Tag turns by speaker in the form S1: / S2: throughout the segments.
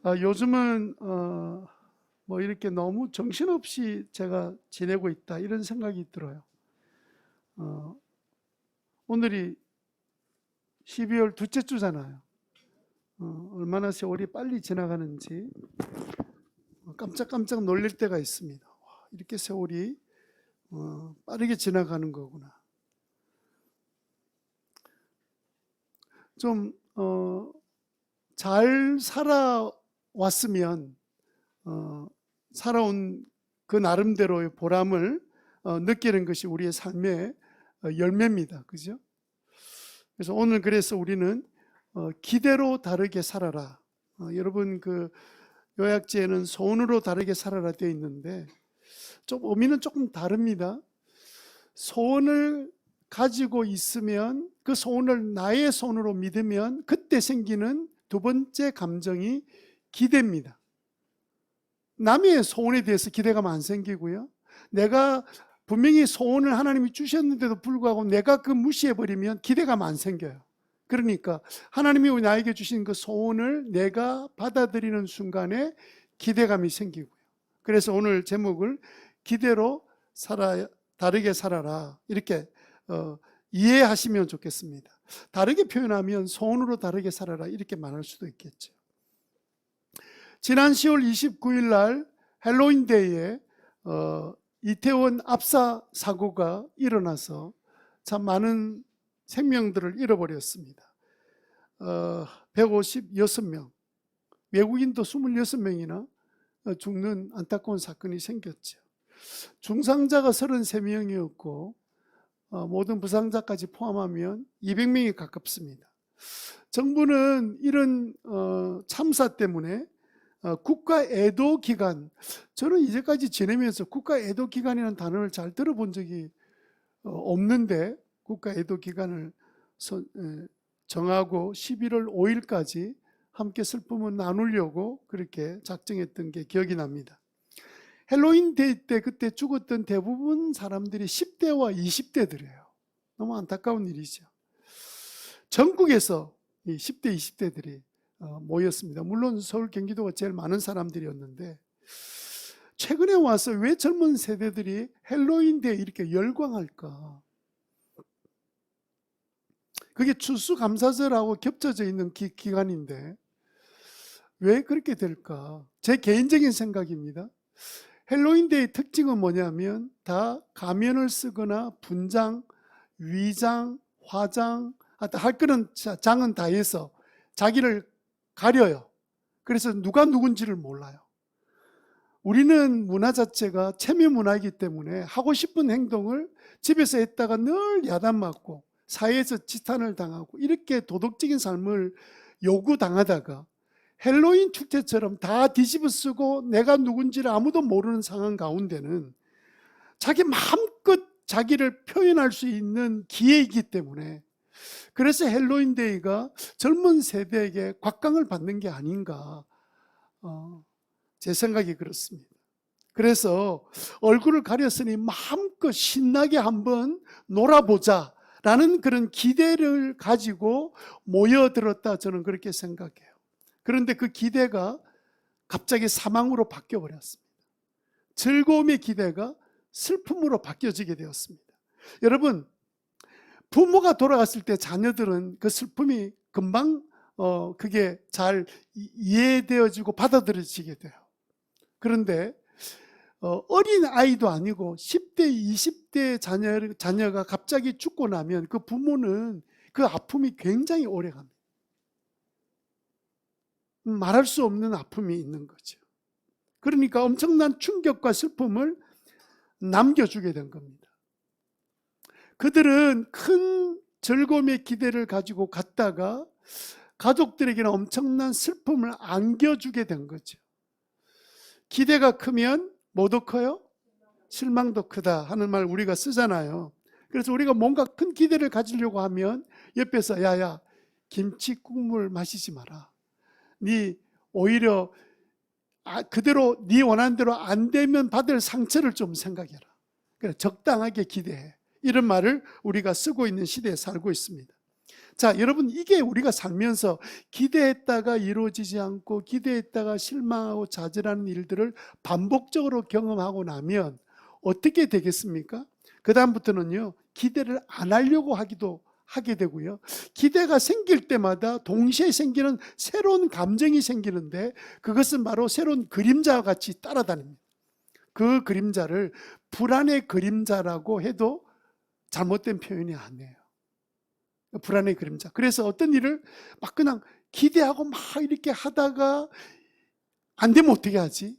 S1: 요즘은 뭐 이렇게 너무 정신없이 제가 지내고 있다 이런 생각이 들어요. 오늘이 12월 둘째 주잖아요. 얼마나 세월이 빨리 지나가는지 깜짝깜짝 놀랄 때가 있습니다. 와, 이렇게 세월이 빠르게 지나가는 거구나. 좀 잘 살아왔으면 살아온 그 나름대로의 보람을 느끼는 것이 우리의 삶의 열매입니다. 그죠? 그래서 오늘 그래서 우리는 기대로 다르게 살아라. 여러분 그 요약지에는 소원으로 다르게 살아라 되어 있는데 좀 의미는 조금 다릅니다. 소원을 가지고 있으면 그 소원을 나의 소원으로 믿으면 그때 생기는 두 번째 감정이 기대입니다. 남의 소원에 대해서 기대감 안 생기고요. 내가 분명히 소원을 하나님이 주셨는데도 불구하고 내가 그 무시해버리면 기대감 안 생겨요. 그러니까 하나님이 나에게 주신 그 소원을 내가 받아들이는 순간에 기대감이 생기고요. 그래서 오늘 제목을 기대로 다르게 살아라 이렇게 이해하시면 좋겠습니다. 다르게 표현하면 소원으로 다르게 살아라 이렇게 말할 수도 있겠죠. 지난 10월 29일 날 헬로윈데이에 이태원 압사 사고가 일어나서 참 많은 생명들을 잃어버렸습니다. 156명, 외국인도 26명이나 죽는 안타까운 사건이 생겼죠. 중상자가 33명이었고 모든 부상자까지 포함하면 200명이 가깝습니다. 정부는 이런 참사 때문에 국가애도기간, 저는 이제까지 지내면서 국가애도기간이라는 단어를 잘 들어본 적이 없는데 국가애도기간을 정하고 11월 5일까지 함께 슬픔을 나누려고 그렇게 작정했던 게 기억이 납니다. 헬로윈 데이 때 그때 죽었던 대부분 사람들이 10대와 20대들이에요. 너무 안타까운 일이죠. 전국에서 이 10대, 20대들이 모였습니다. 물론 서울, 경기도가 제일 많은 사람들이었는데 최근에 와서 왜 젊은 세대들이 헬로윈 데이 이렇게 열광할까? 그게 추수감사절하고 겹쳐져 있는 기간인데 왜 그렇게 될까? 제 개인적인 생각입니다. 헬로윈데이 특징은 뭐냐면 다 가면을 쓰거나 분장, 위장, 화장, 할 거는 장은 다 해서 자기를 가려요. 그래서 누가 누군지를 몰라요. 우리는 문화 자체가 체면 문화이기 때문에 하고 싶은 행동을 집에서 했다가 늘 야단맞고 사회에서 지탄을 당하고 이렇게 도덕적인 삶을 요구당하다가 헬로윈 축제처럼 다 뒤집어 쓰고 내가 누군지를 아무도 모르는 상황 가운데는 자기 마음껏 자기를 표현할 수 있는 기회이기 때문에 그래서 헬로윈 데이가 젊은 세대에게 곽강을 받는 게 아닌가 제 생각이 그렇습니다. 그래서 얼굴을 가렸으니 마음껏 신나게 한번 놀아보자 라는 그런 기대를 가지고 모여들었다 저는 그렇게 생각해요. 그런데 그 기대가 갑자기 사망으로 바뀌어버렸습니다. 즐거움의 기대가 슬픔으로 바뀌어지게 되었습니다. 여러분, 부모가 돌아갔을 때 자녀들은 그 슬픔이 금방 그게 잘 이해되어지고 받아들여지게 돼요. 그런데 어린 아이도 아니고 10대, 20대 자녀가 갑자기 죽고 나면 그 부모는 그 아픔이 굉장히 오래 갑니다. 말할 수 없는 아픔이 있는 거죠. 그러니까 엄청난 충격과 슬픔을 남겨주게 된 겁니다. 그들은 큰 즐거움의 기대를 가지고 갔다가 가족들에게는 엄청난 슬픔을 안겨주게 된 거죠. 기대가 크면 뭐도 커요? 실망도 크다 하는 말 우리가 쓰잖아요. 그래서 우리가 뭔가 큰 기대를 가지려고 하면 옆에서 야야 김치 국물 마시지 마라. 네 오히려 그대로 네 원하는 대로 안 되면 받을 상처를 좀 생각해라. 그래 적당하게 기대해. 이런 말을 우리가 쓰고 있는 시대에 살고 있습니다. 자, 여러분, 이게 우리가 살면서 기대했다가 이루어지지 않고 기대했다가 실망하고 좌절하는 일들을 반복적으로 경험하고 나면 어떻게 되겠습니까? 그 다음부터는요, 기대를 안 하려고 하게 되고요, 기대가 생길 때마다 동시에 생기는 새로운 감정이 생기는데, 그것은 바로 새로운 그림자와 같이 따라다닙니다. 그 그림자를 불안의 그림자라고 해도 잘못된 표현이 아니에요. 불안의 그림자. 그래서 어떤 일을 막 그냥 기대하고 막 이렇게 하다가 안 되면 어떻게 하지?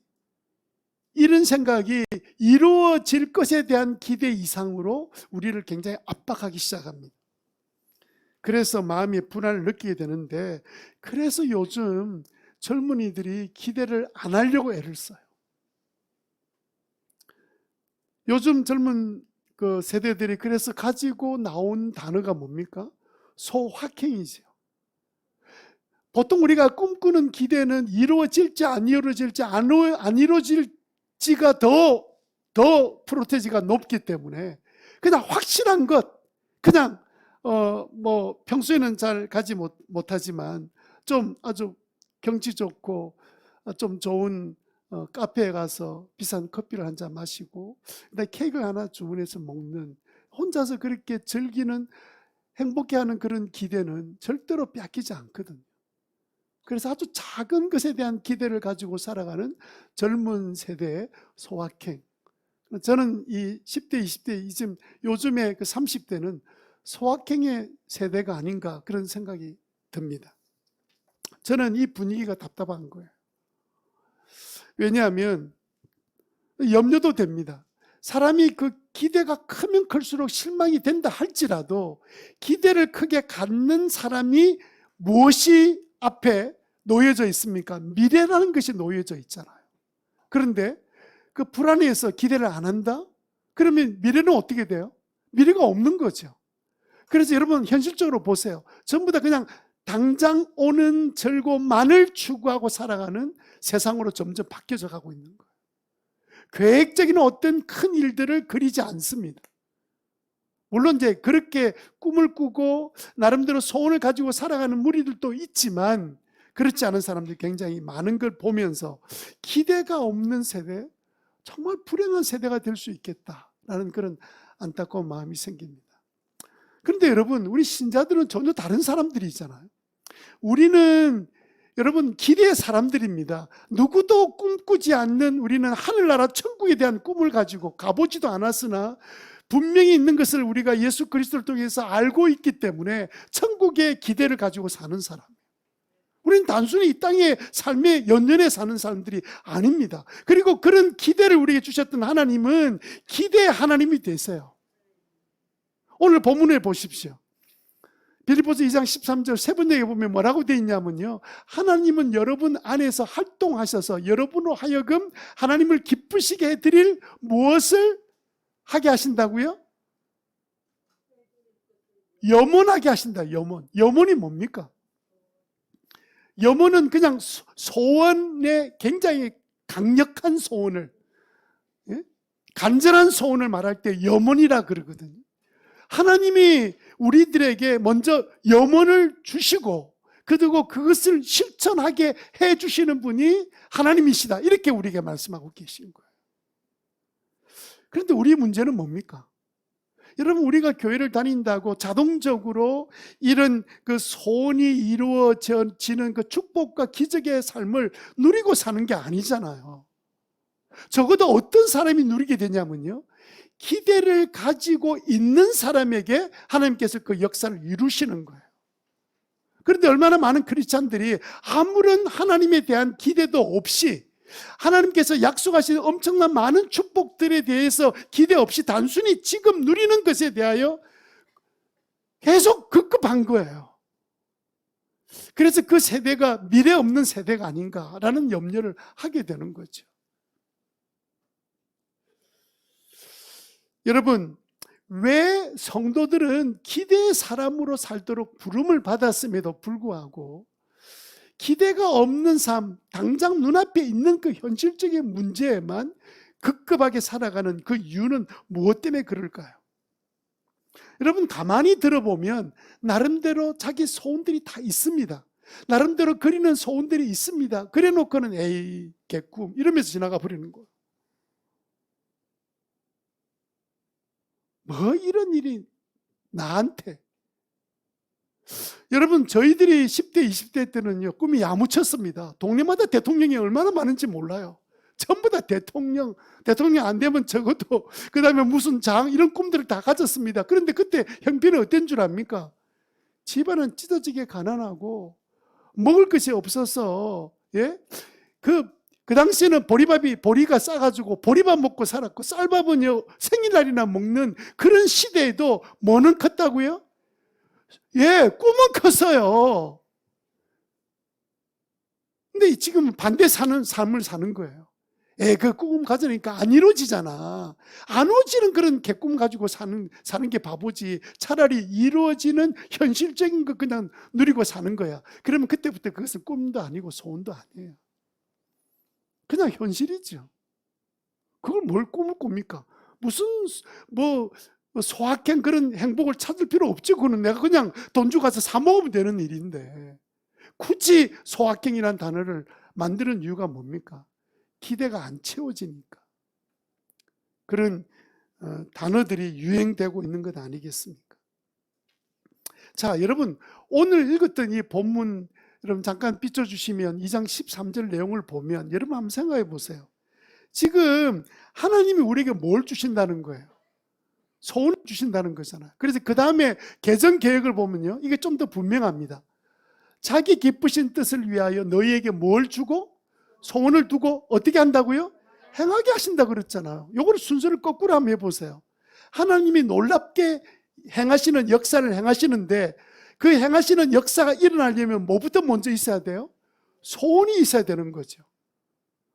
S1: 이런 생각이 이루어질 것에 대한 기대 이상으로 우리를 굉장히 압박하기 시작합니다. 그래서 마음의 불안을 느끼게 되는데, 그래서 요즘 젊은이들이 기대를 안 하려고 애를 써요. 요즘 젊은 그 세대들이 그래서 가지고 나온 단어가 뭡니까? 소확행이죠. 보통 우리가 꿈꾸는 기대는 이루어질지 안 이루어질지 안 이루어질지가 더 프로테지가 높기 때문에 그냥 확실한 것, 그냥 뭐 평소에는 잘 가지 못하지만 좀 아주 경치 좋고 좀 좋은 카페에 가서 비싼 커피를 한 잔 마시고 그다음에 케이크 하나 주문해서 먹는, 혼자서 그렇게 즐기는, 행복해하는 그런 기대는 절대로 뺏기지 않거든요. 그래서 아주 작은 것에 대한 기대를 가지고 살아가는 젊은 세대의 소확행. 저는 이 10대, 20대, 요즘의 그 30대는 소확행의 세대가 아닌가 그런 생각이 듭니다. 저는 이 분위기가 답답한 거예요. 왜냐하면 염려도 됩니다. 사람이 그 기대가 크면 클수록 실망이 된다 할지라도 기대를 크게 갖는 사람이 무엇이 앞에 놓여져 있습니까? 미래라는 것이 놓여져 있잖아요. 그런데 그 불안해서 기대를 안 한다? 그러면 미래는 어떻게 돼요? 미래가 없는 거죠. 그래서 여러분 현실적으로 보세요. 전부 다 그냥 당장 오는 즐거움만을 추구하고 살아가는 세상으로 점점 바뀌어져 가고 있는 거예요. 계획적인 어떤 큰 일들을 그리지 않습니다. 물론 이제 그렇게 꿈을 꾸고 나름대로 소원을 가지고 살아가는 무리들도 있지만, 그렇지 않은 사람들이 굉장히 많은 걸 보면서 기대가 없는 세대, 정말 불행한 세대가 될 수 있겠다라는 그런 안타까운 마음이 생깁니다. 그런데 여러분, 우리 신자들은 전혀 다른 사람들이잖아요. 우리는 여러분 기대의 사람들입니다. 누구도 꿈꾸지 않는 우리는 하늘나라 천국에 대한 꿈을 가지고 가보지도 않았으나 분명히 있는 것을 우리가 예수 그리스도를 통해서 알고 있기 때문에 천국의 기대를 가지고 사는 사람. 우리는 단순히 이 땅의 삶의 연연해 사는 사람들이 아닙니다. 그리고 그런 기대를 우리에게 주셨던 하나님은 기대의 하나님이 되세요. 오늘 본문에 보십시오. 빌립보서 2장 13절 세 번역에 보면 뭐라고 되어 있냐면요, 하나님은 여러분 안에서 활동하셔서 여러분으로 하여금 하나님을 기쁘시게 해드릴 무엇을 하게 하신다고요? 염원하게 하신다. 염원이 뭡니까? 염원은 그냥 소원의 굉장히 강력한 소원을, 간절한 소원을 말할 때 염원이라 그러거든요. 하나님이 우리들에게 먼저 염원을 주시고 그리고 그것을 실천하게 해주시는 분이 하나님이시다, 이렇게 우리에게 말씀하고 계신 거예요. 그런데 우리 문제는 뭡니까? 여러분, 우리가 교회를 다닌다고 자동적으로 이런 그 소원이 이루어지는 그 축복과 기적의 삶을 누리고 사는 게 아니잖아요. 적어도 어떤 사람이 누리게 되냐면요, 기대를 가지고 있는 사람에게 하나님께서 그 역사를 이루시는 거예요. 그런데 얼마나 많은 크리스찬들이 아무런 하나님에 대한 기대도 없이 하나님께서 약속하신 엄청난 많은 축복들에 대해서 기대 없이 단순히 지금 누리는 것에 대하여 계속 급급한 거예요. 그래서 그 세대가 미래 없는 세대가 아닌가라는 염려를 하게 되는 거죠. 여러분, 왜 성도들은 기대의 사람으로 살도록 부름을 받았음에도 불구하고 기대가 없는 삶, 당장 눈앞에 있는 그 현실적인 문제에만 급급하게 살아가는 그 이유는 무엇 때문에 그럴까요? 여러분 가만히 들어보면 나름대로 자기 소원들이 다 있습니다. 나름대로 그리는 소원들이 있습니다. 그래 놓고는 에이 개꿈 이러면서 지나가 버리는 거예요. 뭐 이런 일이 나한테. 여러분 저희들이 10대 20대 때는요 꿈이 야무쳤습니다. 동네마다 대통령이 얼마나 많은지 몰라요. 전부 다 대통령 안 되면 적어도 그 다음에 무슨 장 이런 꿈들을 다 가졌습니다. 그런데 그때 형편이 어떤 줄 압니까? 집안은 찢어지게 가난하고 먹을 것이 없어서 예? 그 당시에는 보리가 싸가지고 보리밥 먹고 살았고 쌀밥은요 생일날이나 먹는 그런 시대에도 뭐는 컸다고요? 예, 꿈은 컸어요. 근데 지금 반대 삶을 사는 거예요. 그 꿈 가지니까 안 이루어지잖아. 안 이루어지는 그런 개꿈 가지고 사는 게 바보지. 차라리 이루어지는 현실적인 거 그냥 누리고 사는 거야. 그러면 그때부터 그것은 꿈도 아니고 소원도 아니에요. 그냥 현실이죠. 그걸 뭘 꿈을 꿉니까? 무슨 소확행 그런 행복을 찾을 필요 없지. 그거는 내가 그냥 돈 주고 가서 사 먹으면 되는 일인데 굳이 소확행이라는 단어를 만드는 이유가 뭡니까? 기대가 안 채워지니까. 그런 단어들이 유행되고 있는 것 아니겠습니까? 자, 여러분 오늘 읽었던 이 본문 여러분 잠깐 비춰주시면 2장 13절 내용을 보면 여러분 한번 생각해 보세요. 지금 하나님이 우리에게 뭘 주신다는 거예요? 소원을 주신다는 거잖아요. 그래서 그 다음에 개정 계획을 보면요 이게 좀 더 분명합니다. 자기 기쁘신 뜻을 위하여 너희에게 뭘 주고 소원을 두고 어떻게 한다고요? 행하게 하신다 그랬잖아요. 요걸 순서를 거꾸로 한번 해보세요. 하나님이 놀랍게 행하시는 역사를 행하시는데 그 행하시는 역사가 일어나려면 뭐부터 먼저 있어야 돼요? 소원이 있어야 되는 거죠.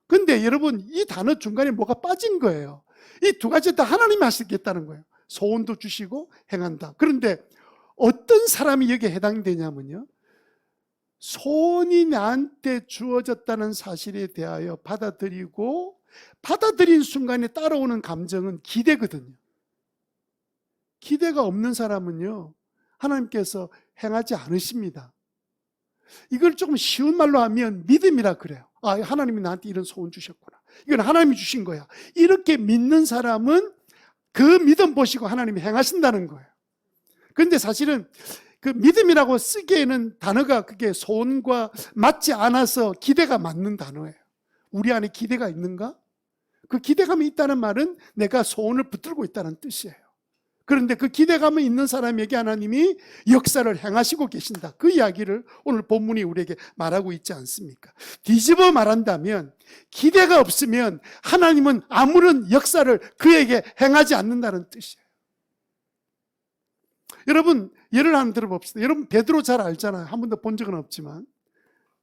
S1: 근데 여러분 이 단어 중간에 뭐가 빠진 거예요. 이 두 가지 다 하나님이 하시겠다는 거예요. 소원도 주시고 행한다. 그런데 어떤 사람이 여기에 해당되냐면요 소원이 나한테 주어졌다는 사실에 대하여 받아들인 순간에 따라오는 감정은 기대거든요. 기대가 없는 사람은요 하나님께서 행하지 않으십니다. 이걸 조금 쉬운 말로 하면 믿음이라 그래요. 하나님이 나한테 이런 소원 주셨구나. 이건 하나님이 주신 거야. 이렇게 믿는 사람은 그 믿음 보시고 하나님이 행하신다는 거예요. 그런데 사실은 그 믿음이라고 쓰기에는 단어가 그게 소원과 맞지 않아서 기대가 맞는 단어예요. 우리 안에 기대가 있는가? 그 기대감이 있다는 말은 내가 소원을 붙들고 있다는 뜻이에요. 그런데 그 기대감이 있는 사람에게 하나님이 역사를 행하시고 계신다. 그 이야기를 오늘 본문이 우리에게 말하고 있지 않습니까? 뒤집어 말한다면 기대가 없으면 하나님은 아무런 역사를 그에게 행하지 않는다는 뜻이에요. 여러분 예를 하나 들어봅시다. 여러분 베드로 잘 알잖아요. 한 번도 본 적은 없지만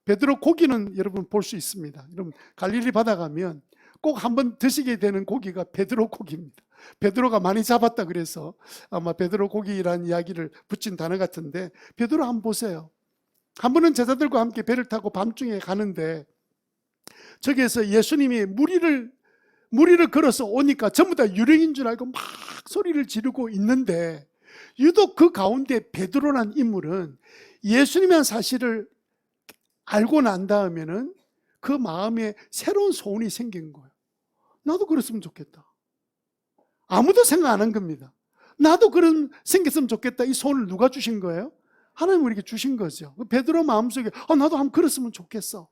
S1: 베드로 고기는 여러분 볼 수 있습니다. 여러분 갈릴리 바다 가면 꼭 한번 드시게 되는 고기가 베드로 고기입니다. 베드로가 많이 잡았다 그래서 아마 베드로 고기라는 이야기를 붙인 단어 같은데 베드로 한번 보세요. 한 번은 제자들과 함께 배를 타고 밤중에 가는데 저기에서 예수님이 무리를 걸어서 오니까 전부 다 유령인 줄 알고 막 소리를 지르고 있는데 유독 그 가운데 베드로라는 인물은 예수님의 사실을 알고 난 다음에는 그 마음에 새로운 소원이 생긴 거예요. 나도 그랬으면 좋겠다. 아무도 생각 안 한 겁니다. 나도 그런 생겼으면 좋겠다. 이 소원을 누가 주신 거예요? 하나님 우리에게 주신 거죠. 베드로 마음속에 나도 한번 그랬으면 좋겠어.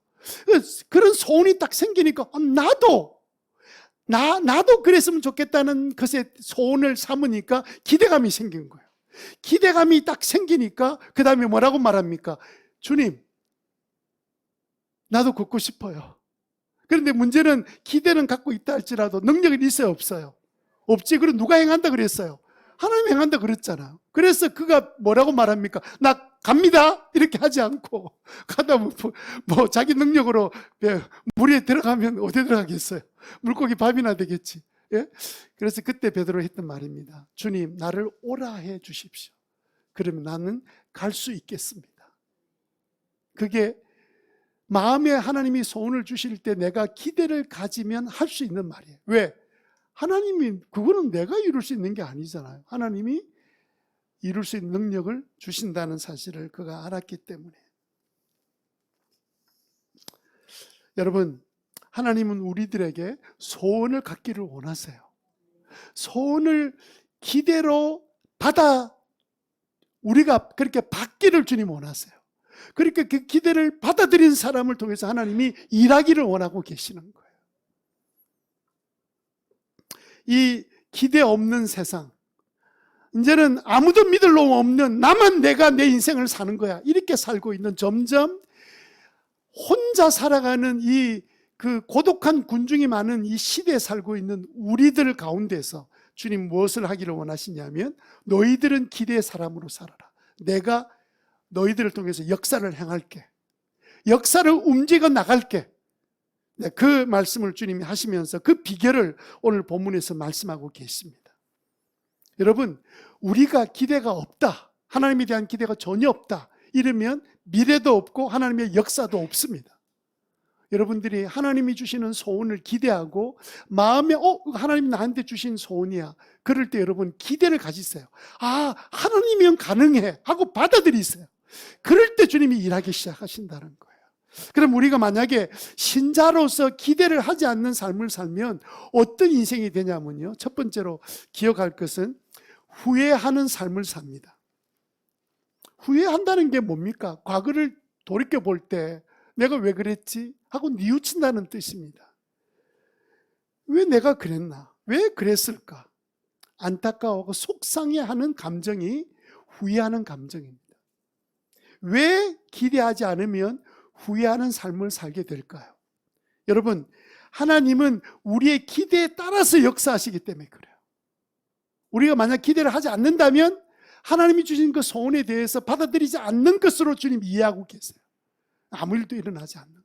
S1: 그런 소원이 딱 생기니까 나도 그랬으면 좋겠다는 것에 소원을 삼으니까 기대감이 생긴 거예요. 기대감이 딱 생기니까 그 다음에 뭐라고 말합니까? 주님, 나도 걷고 싶어요. 그런데 문제는 기대는 갖고 있다 할지라도 능력이 있어요, 없어요? 없지. 그럼 누가 행한다 그랬어요? 하나님이 행한다 그랬잖아요. 그래서 그가 뭐라고 말합니까? 나 갑니다 이렇게 하지 않고 가다 뭐 자기 능력으로 물에 들어가면 어디 들어가겠어요? 물고기 밥이나 되겠지. 예? 그래서 그때 베드로 했던 말입니다. 주님, 나를 오라 해 주십시오. 그러면 나는 갈 수 있겠습니다. 그게 마음에 하나님이 소원을 주실 때 내가 기대를 가지면 할 수 있는 말이에요. 왜? 하나님이 그거는 내가 이룰 수 있는 게 아니잖아요. 하나님이 이룰 수 있는 능력을 주신다는 사실을 그가 알았기 때문에. 여러분, 하나님은 우리들에게 소원을 갖기를 원하세요. 소원을 기대로 받아 우리가 그렇게 받기를 주님 원하세요. 그러니까 그 기대를 받아들인 사람을 통해서 하나님이 일하기를 원하고 계시는 거예요. 이 기대 없는 세상, 이제는 아무도 믿을 놈 없는 나만 내가 내 인생을 사는 거야, 이렇게 살고 있는, 점점 혼자 살아가는 이 그 고독한 군중이 많은 이 시대에 살고 있는 우리들 가운데서 주님 무엇을 하기를 원하시냐면, 너희들은 기대의 사람으로 살아라. 내가 너희들을 통해서 역사를 행할게. 역사를 움직여 나갈게. 네, 그 말씀을 주님이 하시면서 그 비결을 오늘 본문에서 말씀하고 계십니다. 여러분, 우리가 기대가 없다, 하나님에 대한 기대가 전혀 없다, 이러면 미래도 없고 하나님의 역사도 없습니다. 여러분들이 하나님이 주시는 소원을 기대하고 마음에 하나님이 나한테 주신 소원이야, 그럴 때 여러분 기대를 가지세요. 아, 하나님이면 가능해 하고 받아들이세요. 그럴 때 주님이 일하기 시작하신다는 거예요. 그럼 우리가 만약에 신자로서 기대를 하지 않는 삶을 살면 어떤 인생이 되냐면요, 첫 번째로 기억할 것은 후회하는 삶을 삽니다. 후회한다는 게 뭡니까? 과거를 돌이켜 볼 때 내가 왜 그랬지 하고 뉘우친다는 뜻입니다. 왜 내가 그랬나? 왜 그랬을까? 안타까워하고 속상해하는 감정이 후회하는 감정입니다. 왜 기대하지 않으면 후회하는 삶을 살게 될까요? 여러분, 하나님은 우리의 기대에 따라서 역사하시기 때문에 그래요. 우리가 만약 기대를 하지 않는다면 하나님이 주신 그 소원에 대해서 받아들이지 않는 것으로 주님 이해하고 계세요. 아무 일도 일어나지 않는 거예요.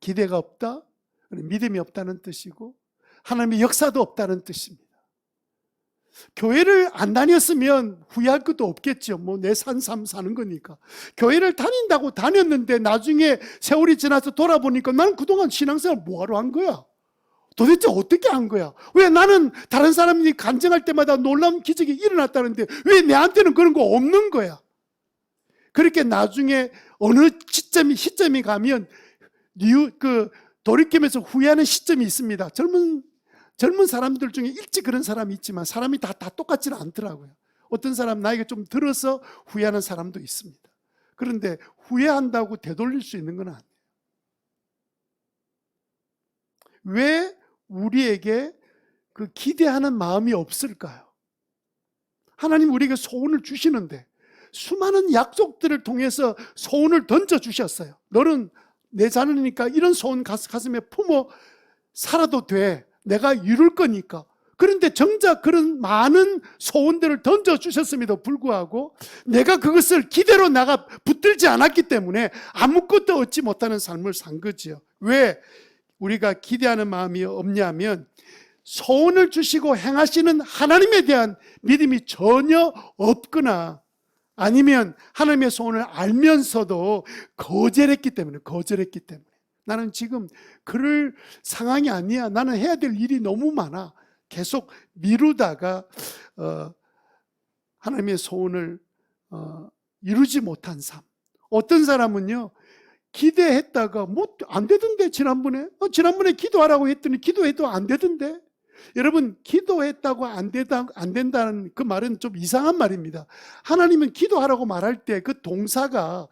S1: 기대가 없다, 믿음이 없다는 뜻이고 하나님의 역사도 없다는 뜻입니다. 교회를 안 다녔으면 후회할 것도 없겠죠. 뭐 내 산 삶 사는 거니까. 교회를 다닌다고 다녔는데 나중에 세월이 지나서 돌아보니까 나는 그동안 신앙생활 뭐하러 한 거야? 도대체 어떻게 한 거야? 왜 나는 다른 사람이 간증할 때마다 놀라운 기적이 일어났다는데 왜 내한테는 그런 거 없는 거야? 그렇게 나중에 어느 시점이 가면 돌이키면서 후회하는 시점이 있습니다. 젊은 사람들 중에 일찍 그런 사람이 있지만 사람이 다 똑같지는 않더라고요. 어떤 사람 나이가 좀 들어서 후회하는 사람도 있습니다. 그런데 후회한다고 되돌릴 수 있는 건 아니에요. 왜 우리에게 그 기대하는 마음이 없을까요? 하나님 우리에게 소원을 주시는데 수많은 약속들을 통해서 소원을 던져주셨어요. 너는 내 자녀니까 이런 소원 가슴에 품어 살아도 돼. 내가 이룰 거니까. 그런데 정작 그런 많은 소원들을 던져주셨음에도 불구하고 내가 그것을 기대로 나가 붙들지 않았기 때문에 아무것도 얻지 못하는 삶을 산 거지요. 왜 우리가 기대하는 마음이 없냐면 소원을 주시고 행하시는 하나님에 대한 믿음이 전혀 없거나 아니면 하나님의 소원을 알면서도 거절했기 때문에. 나는 지금 그럴 상황이 아니야. 나는 해야 될 일이 너무 많아. 계속 미루다가 하나님의 소원을 이루지 못한 삶. 어떤 사람은요, 기대했다가 뭐 안 되던데 지난번에 기도하라고 했더니 기도해도 안 되던데. 여러분, 기도했다고 안 된다는 그 말은 좀 이상한 말입니다. 하나님은 기도하라고 말할 때 그 동사가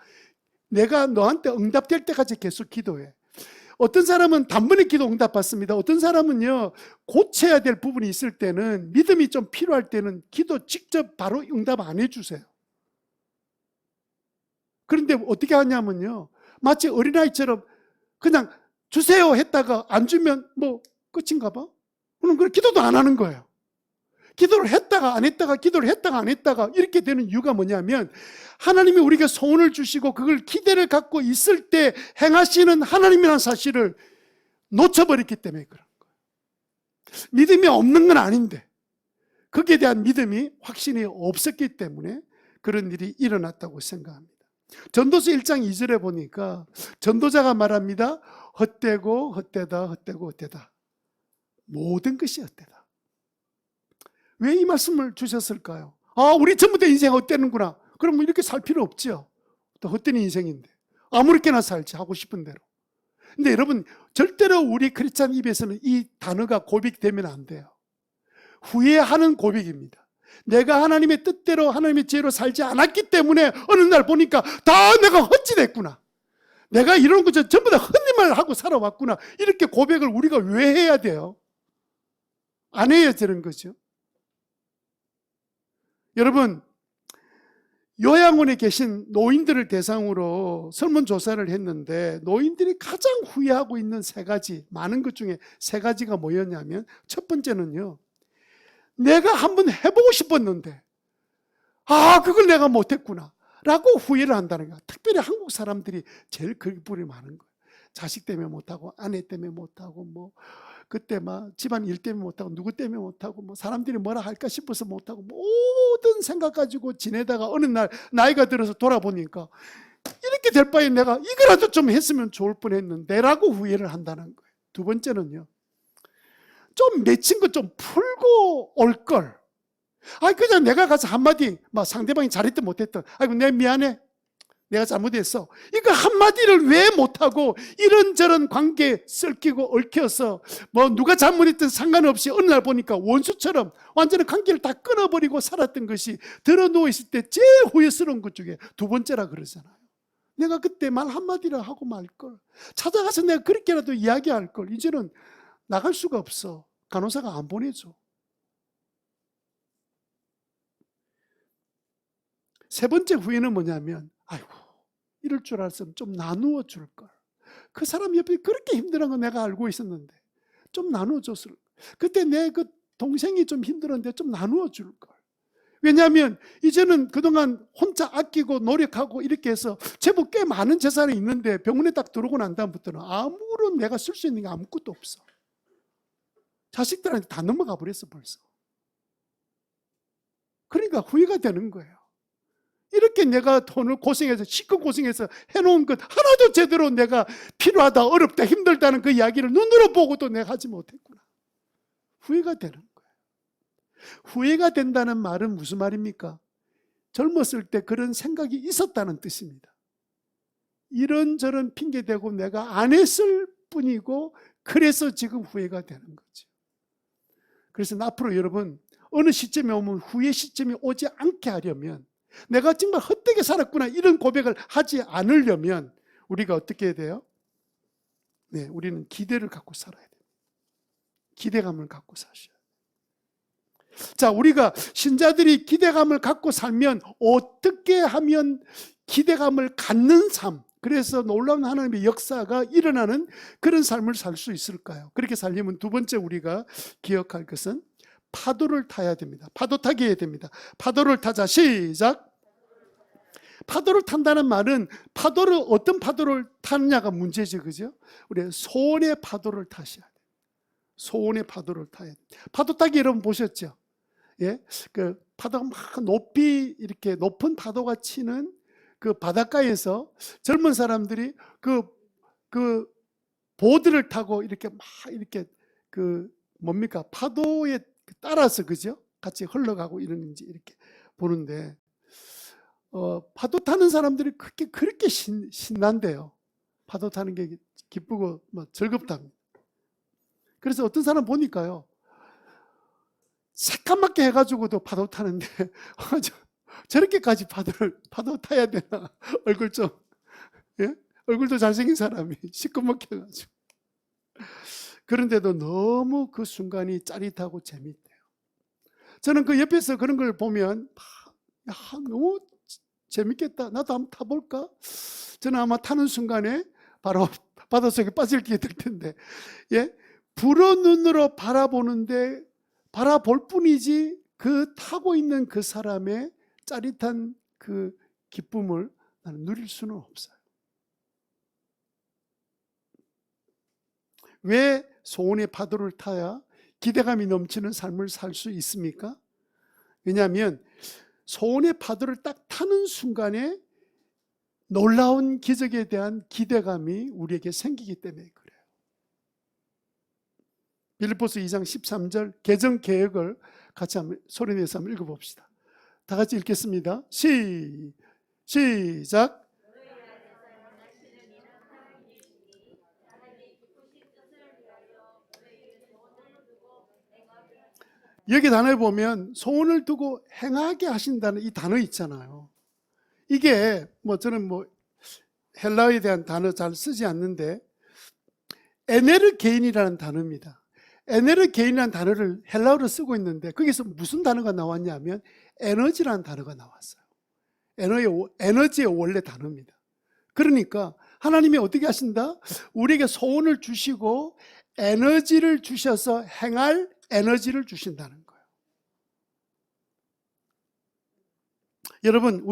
S1: 내가 너한테 응답될 때까지 계속 기도해. 어떤 사람은 단번에 기도 응답받습니다. 어떤 사람은요, 고쳐야 될 부분이 있을 때는, 믿음이 좀 필요할 때는 기도 직접 바로 응답 안 해주세요. 그런데 어떻게 하냐면요, 마치 어린아이처럼 그냥 주세요 했다가 안 주면 뭐 끝인가 봐. 그럼 기도도 안 하는 거예요. 기도를 했다가 안 했다가 기도를 했다가 안 했다가 이렇게 되는 이유가 뭐냐면 하나님이 우리에게 소원을 주시고 그걸 기대를 갖고 있을 때 행하시는 하나님이라는 사실을 놓쳐버렸기 때문에 그런 거예요. 믿음이 없는 건 아닌데 거기에 대한 믿음이 확신이 없었기 때문에 그런 일이 일어났다고 생각합니다. 전도서 1장 2절에 보니까 전도자가 말합니다. 헛되고 헛되다 헛되고 헛되다. 모든 것이 헛되다. 왜 이 말씀을 주셨을까요? 아, 우리 전부 다 인생 헛되는구나. 그럼 뭐 이렇게 살 필요 없죠. 또 헛된 인생인데. 아무렇게나 살지, 하고 싶은 대로. 근데 여러분, 절대로 우리 크리스찬 입에서는 이 단어가 고백되면 안 돼요. 후회하는 고백입니다. 내가 하나님의 뜻대로 하나님의 지혜로 살지 않았기 때문에 어느 날 보니까 다 내가 헛짓 했구나. 내가 이런 거 전부 다 헛짓말 하고 살아왔구나. 이렇게 고백을 우리가 왜 해야 돼요? 안 해야 되는 거죠. 여러분, 요양원에 계신 노인들을 대상으로 설문조사를 했는데 노인들이 가장 후회하고 있는 세 가지, 많은 것 중에 세 가지가 뭐였냐면, 첫 번째는요, 내가 한번 해보고 싶었는데 그걸 내가 못했구나 라고 후회를 한다는 거야. 특별히 한국 사람들이 제일 그 부분이 많은 거예요. 자식 때문에 못하고, 아내 때문에 못하고, 뭐 그때 막 집안 일 때문에 못하고, 누구 때문에 못하고, 뭐 사람들이 뭐라 할까 싶어서 못하고, 모든 생각 가지고 지내다가 어느 날 나이가 들어서 돌아보니까 이렇게 될 바에 내가 이거라도 좀 했으면 좋을 뻔했는데 라고 후회를 한다는 거예요. 두 번째는요, 좀 맺힌 거 좀 풀고 올걸. 그냥 내가 가서 한마디, 막 상대방이 잘했든 못했든, 아이고, 내 미안해, 내가 잘못했어, 이거 한마디를 왜 못하고 이런저런 관계에 썰끼고 얽혀서 뭐 누가 잘못했든 상관없이 어느 날 보니까 원수처럼 완전히 관계를 다 끊어버리고 살았던 것이 들어 누워있을 때 제일 후회스러운 것 중에 두 번째라 그러잖아요. 내가 그때 말 한마디를 하고 말걸, 찾아가서 내가 그렇게라도 이야기할걸. 이제는 나갈 수가 없어. 간호사가 안 보내줘. 세 번째 후회는 뭐냐면, 아이고, 이럴 줄 알았으면 좀 나누어 줄걸. 그 사람 옆에 그렇게 힘들은 거 내가 알고 있었는데 좀 나누어 줬을. 그때 내 그 동생이 좀 힘들었는데 좀 나누어 줄걸. 왜냐하면 이제는 그동안 혼자 아끼고 노력하고 이렇게 해서 제법 꽤 많은 재산이 있는데 병원에 딱 들어오고 난 다음부터는 아무런 내가 쓸 수 있는 게 아무것도 없어. 자식들한테 다 넘어가 버렸어 벌써. 그러니까 후회가 되는 거예요. 이렇게 내가 돈을 고생해서 실컷 고생해서 해놓은 것 하나도 제대로 내가 필요하다, 어렵다, 힘들다는 그 이야기를 눈으로 보고도 내가 하지 못했구나. 후회가 되는 거예요. 후회가 된다는 말은 무슨 말입니까? 젊었을 때 그런 생각이 있었다는 뜻입니다. 이런저런 핑계대고 내가 안 했을 뿐이고 그래서 지금 후회가 되는 거죠. 그래서 앞으로 여러분, 어느 시점에 오면 후회 시점이 오지 않게 하려면, 내가 정말 헛되게 살았구나 이런 고백을 하지 않으려면 우리가 어떻게 해야 돼요? 네, 우리는 기대를 갖고 살아야 돼요. 기대감을 갖고 사셔야 돼요. 자, 우리가 신자들이 기대감을 갖고 살면 어떻게 하면 기대감을 갖는 삶, 그래서 놀라운 하나님의 역사가 일어나는 그런 삶을 살 수 있을까요? 그렇게 살려면 두 번째 우리가 기억할 것은 파도를 타야 됩니다. 파도 타기 해야 됩니다. 파도를 타자. 시작. 파도를 탄다는 말은 파도를, 어떤 파도를 타느냐가 문제지, 그죠? 우리 소원의 파도를 타셔야 돼요. 소원의 파도를 타야 돼요. 파도 타기 여러분 보셨죠? 예, 그 파도가 막 높이 이렇게 높은 파도가 치는 그 바닷가에서 젊은 사람들이 그 보드를 타고 이렇게 막 이렇게 그 뭡니까? 파도에 따라서, 그죠? 같이 흘러가고 이러는지 이렇게 보는데, 파도 타는 사람들이 그렇게 신난대요. 파도 타는 게 기쁘고 뭐 즐겁답니다. 그래서 어떤 사람 보니까요, 새까맣게 해가지고도 파도 타는데 저렇게까지 파도 타야 되나? 얼굴 좀, 예? 얼굴도 잘생긴 사람이 시커멓게 해가지고. 그런데도 너무 그 순간이 짜릿하고 재밌대요. 저는 그 옆에서 그런 걸 보면 너무 재밌겠다, 나도 한번 타볼까? 저는 아마 타는 순간에 바로 바닷속에 빠질게 될 텐데, 예? 불어 눈으로 바라보는데 바라볼 뿐이지 그 타고 있는 그 사람의 짜릿한 그 기쁨을 나는 누릴 수는 없어요. 왜 소원의 파도를 타야 기대감이 넘치는 삶을 살 수 있습니까? 왜냐하면 소원의 파도를 딱 타는 순간에 놀라운 기적에 대한 기대감이 우리에게 생기기 때문에 그래요. 빌립보서 2장 13절 개정 개혁을 같이 한번 소리 내서 한번 읽어봅시다. 다 같이 읽겠습니다. 시작. 여기 단어에 보면 소원을 두고 행하게 하신다는 이 단어 있잖아요. 이게 저는 헬라어에 대한 단어 잘 쓰지 않는데 에네르게인이라는 단어입니다. 에네르게인이라는 단어를 헬라어로 쓰고 있는데 거기서 무슨 단어가 나왔냐면 에너지라는 단어가 나왔어요. 에너지의 원래 단어입니다. 그러니까 하나님이 어떻게 하신다? 우리에게 소원을 주시고 에너지를 주셔서 행할 에너지를 주신다는 거예요. 여러분,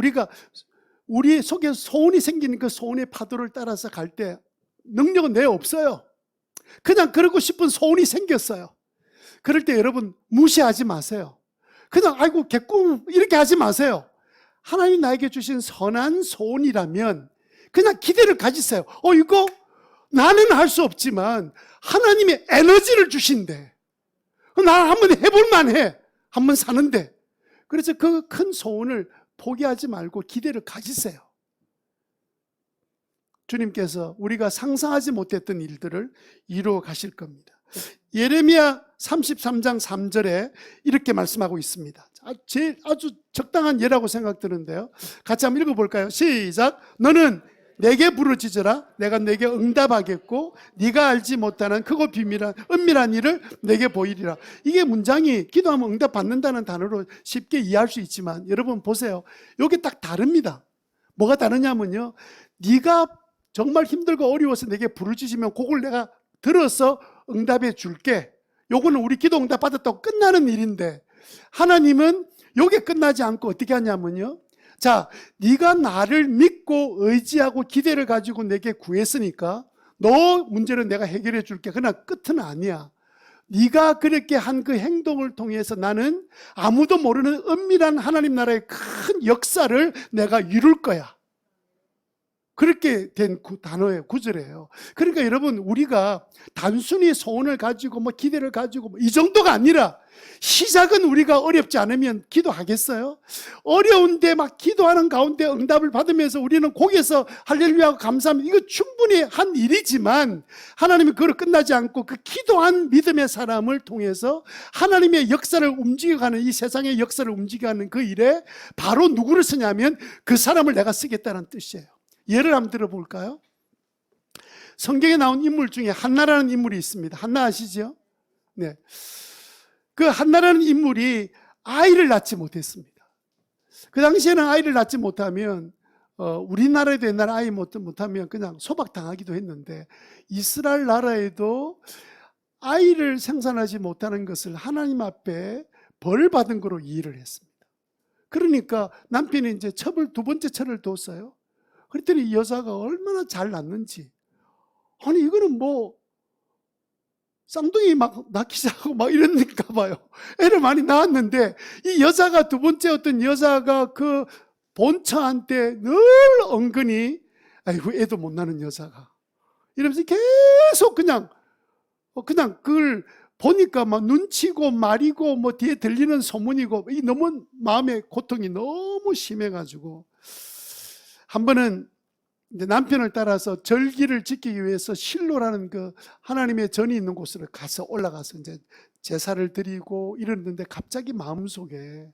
S1: 우리 속에 소원이 생기는 그 소원의 파도를 따라서 갈 때 능력은 내 없어요. 그냥 그러고 싶은 소원이 생겼어요. 그럴 때 여러분 무시하지 마세요. 그냥 아이고 개꿈 이렇게 하지 마세요. 하나님이 나에게 주신 선한 소원이라면 그냥 기대를 가지세요. 이거 나는 할 수 없지만 하나님의 에너지를 주신대. 나 한번 해볼 만해. 한번 사는데. 그래서 그 큰 소원을 포기하지 말고 기대를 가지세요. 주님께서 우리가 상상하지 못했던 일들을 이루어 가실 겁니다. 예레미야 33장 3절에 이렇게 말씀하고 있습니다. 아주 적당한 예라고 생각드는데요. 같이 한번 읽어볼까요? 시작. 너는 내게 부르짖으라. 내가 내게 응답하겠고 네가 알지 못하는 크고 비밀한 은밀한 일을 내게 보이리라. 이게 문장이 기도하면 응답받는다는 단어로 쉽게 이해할 수 있지만 여러분 보세요. 이게 딱 다릅니다. 뭐가 다르냐면요, 네가 정말 힘들고 어려워서 내게 부르짖으면 그걸 내가 들어서 응답해 줄게. 요거는 우리 기도 응답 받았다고 끝나는 일인데 하나님은 요게 끝나지 않고 어떻게 하냐면요, 자, 네가 나를 믿고 의지하고 기대를 가지고 내게 구했으니까 너 문제를 내가 해결해 줄게. 그러나 끝은 아니야. 네가 그렇게 한 그 행동을 통해서 나는 아무도 모르는 은밀한 하나님 나라의 큰 역사를 내가 이룰 거야. 그렇게 된 단어예요. 구절이에요. 그러니까 여러분, 우리가 단순히 소원을 가지고 기대를 가지고 이 정도가 아니라 시작은 우리가 어렵지 않으면 기도하겠어요? 어려운데 막 기도하는 가운데 응답을 받으면서 우리는 거기에서 할렐루야하고 감사합니다. 이거 충분히 한 일이지만 하나님이 그걸 끝나지 않고 그 기도한 믿음의 사람을 통해서 하나님의 역사를 움직여가는, 이 세상의 역사를 움직여가는 그 일에 바로 누구를 쓰냐면 그 사람을 내가 쓰겠다는 뜻이에요. 예를 한번 들어볼까요? 성경에 나온 인물 중에 한나라는 인물이 있습니다. 한나 아시죠? 네. 그 한나라는 인물이 아이를 낳지 못했습니다. 그 당시에는 아이를 낳지 못하면 우리나라에도 옛날에 아이 못하면 그냥 소박당하기도 했는데 이스라엘 나라에도 아이를 생산하지 못하는 것을 하나님 앞에 벌 받은 거로 이해를 했습니다. 그러니까 남편이 이제 두 번째 철을 뒀어요. 그랬더니 이 여자가 얼마나 잘 낳는지, 아니 이거는 쌍둥이 막 낳기 시작하고 막 이러니까 봐요. 애를 많이 낳았는데 이 여자가 두 번째 어떤 여자가 그 본처한테 늘 은근히 아이고 애도 못 낳는 여자가 이러면서 계속 그냥 그걸 보니까 막 눈치고 말이고 뒤에 들리는 소문이고 이 너무 마음의 고통이 너무 심해가지고 한 번은 이제 남편을 따라서 절기를 지키기 위해서 실로라는 그 하나님의 전이 있는 곳으로 올라가서 이제 제사를 드리고 이랬는데 갑자기 마음속에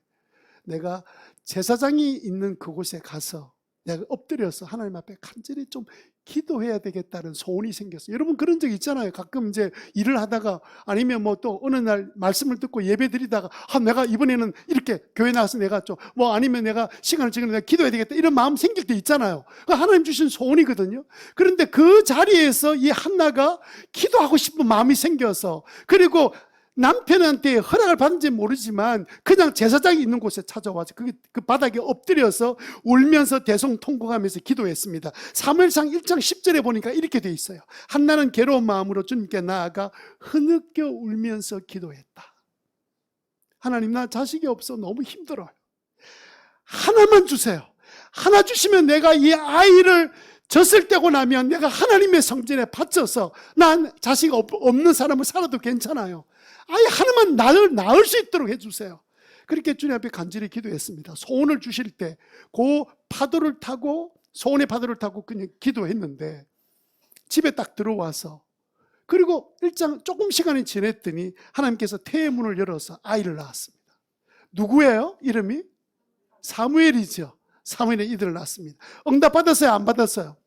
S1: 내가 제사장이 있는 그곳에 가서 내가 엎드려서 하나님 앞에 간절히 좀 기도해야 되겠다는 소원이 생겼어요. 여러분 그런 적 있잖아요. 가끔 이제 일을 하다가 아니면 또 어느 날 말씀을 듣고 예배 드리다가 내가 이번에는 이렇게 교회 나와서 내가 좀 아니면 내가 시간을 지금 내가 기도해야 되겠다 이런 마음 생길 때 있잖아요. 하나님 주신 소원이거든요. 그런데 그 자리에서 이 한나가 기도하고 싶은 마음이 생겨서 그리고 남편한테 허락을 받은지 모르지만 그냥 제사장이 있는 곳에 찾아와서 그 바닥에 엎드려서 울면서 대성통곡하면서 기도했습니다. 사무엘상 1장 10절에 보니까 이렇게 돼 있어요. 한나는 괴로운 마음으로 주님께 나아가 흐느껴 울면서 기도했다. 하나님, 나 자식이 없어 너무 힘들어요. 하나만 주세요. 하나 주시면 내가 이 아이를 젖을 떼고 나면 내가 하나님의 성전에 바쳐서 난 자식 없는 사람을 살아도 괜찮아요. 아예 하나만 나를 낳을 수 있도록 해주세요. 그렇게 주님 앞에 간절히 기도했습니다. 소원을 주실 때 그 파도를 타고, 소원의 파도를 타고 그냥 기도했는데 집에 딱 들어와서, 그리고 조금 시간이 지났더니 하나님께서 태의 문을 열어서 아이를 낳았습니다. 누구예요? 이름이? 사무엘이죠. 사무엘의 이들을 낳았습니다. 응답 받았어요? 안 받았어요?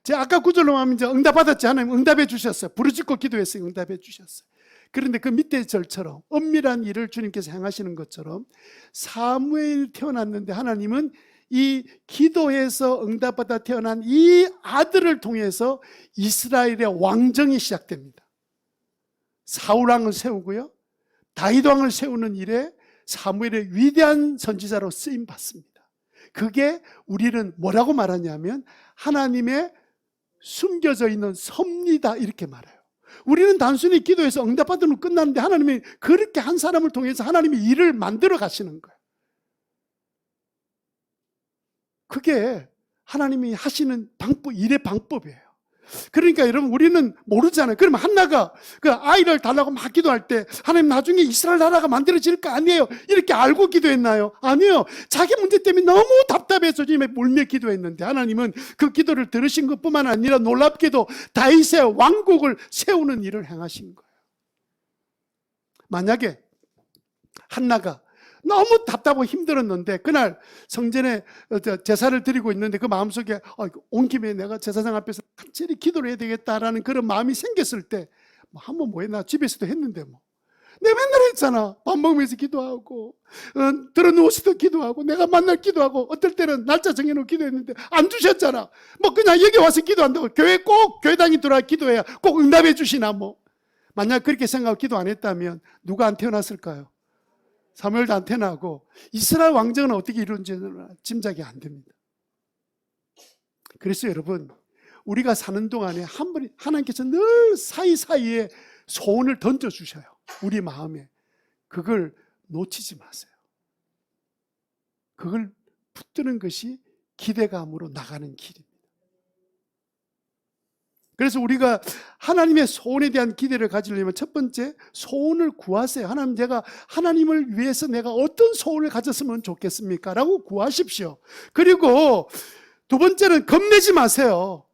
S1: 제가 아까 구절로 하면 이제 응답 받았지. 하나님 응답해 주셨어요. 부르짖고 기도했어요. 응답해 주셨어요. 그런데 그 밑에 절처럼 엄밀한 일을 주님께서 행하시는 것처럼 사무엘이 태어났는데 하나님은 이 기도해서 응답받아 태어난 이 아들을 통해서 이스라엘의 왕정이 시작됩니다. 사울왕을 세우고요, 다윗왕을 세우는 일에 사무엘의 위대한 선지자로 쓰임 받습니다. 그게 우리는 뭐라고 말하냐면 하나님의 숨겨져 있는 섭리다, 이렇게 말해요. 우리는 단순히 기도해서 응답받으면 끝나는데 하나님이 그렇게 한 사람을 통해서 하나님이 일을 만들어 가시는 거예요. 그게 하나님이 하시는 일의 방법이에요. 그러니까 여러분, 우리는 모르잖아요. 그러면 한나가 그 아이를 달라고 막 기도할 때 하나님 나중에 이스라엘 나라가 만들어질 거 아니에요, 이렇게 알고 기도했나요? 아니에요. 자기 문제 때문에 너무 답답해서 주님의 물며 기도했는데 하나님은 그 기도를 들으신 것뿐만 아니라 놀랍게도 다윗의 왕국을 세우는 일을 행하신 거예요. 만약에 한나가 너무 답답하고 힘들었는데 그날 성전에 제사를 드리고 있는데 그 마음속에 온 김에 내가 제사장 앞에서 간절히 기도를 해야 되겠다라는 그런 마음이 생겼을 때 한번 뭐 했나? 집에서도 했는데 내가 맨날 했잖아. 밥 먹으면서 기도하고 들어 누워서도 기도하고 내가 만날 기도하고 어떨 때는 날짜 정해놓고 기도했는데 안 주셨잖아. 그냥 여기 와서 기도한다고 꼭 교회당에 들어와 기도해야 꼭 응답해 주시나 만약 그렇게 생각하고 기도 안 했다면 누가 안 태어났을까요? 사무엘도 안 태어나고 이스라엘 왕정은 어떻게 이루어지는지 짐작이 안 됩니다. 그래서 여러분, 우리가 사는 동안에 하나님께서 늘 사이사이에 소원을 던져주셔요. 우리 마음에. 그걸 놓치지 마세요. 그걸 붙드는 것이 기대감으로 나가는 길입니다. 그래서 우리가 하나님의 소원에 대한 기대를 가지려면 첫 번째, 소원을 구하세요. 하나님을 위해서 내가 어떤 소원을 가졌으면 좋겠습니까? 라고 구하십시오. 그리고 두 번째는 겁내지 마세요.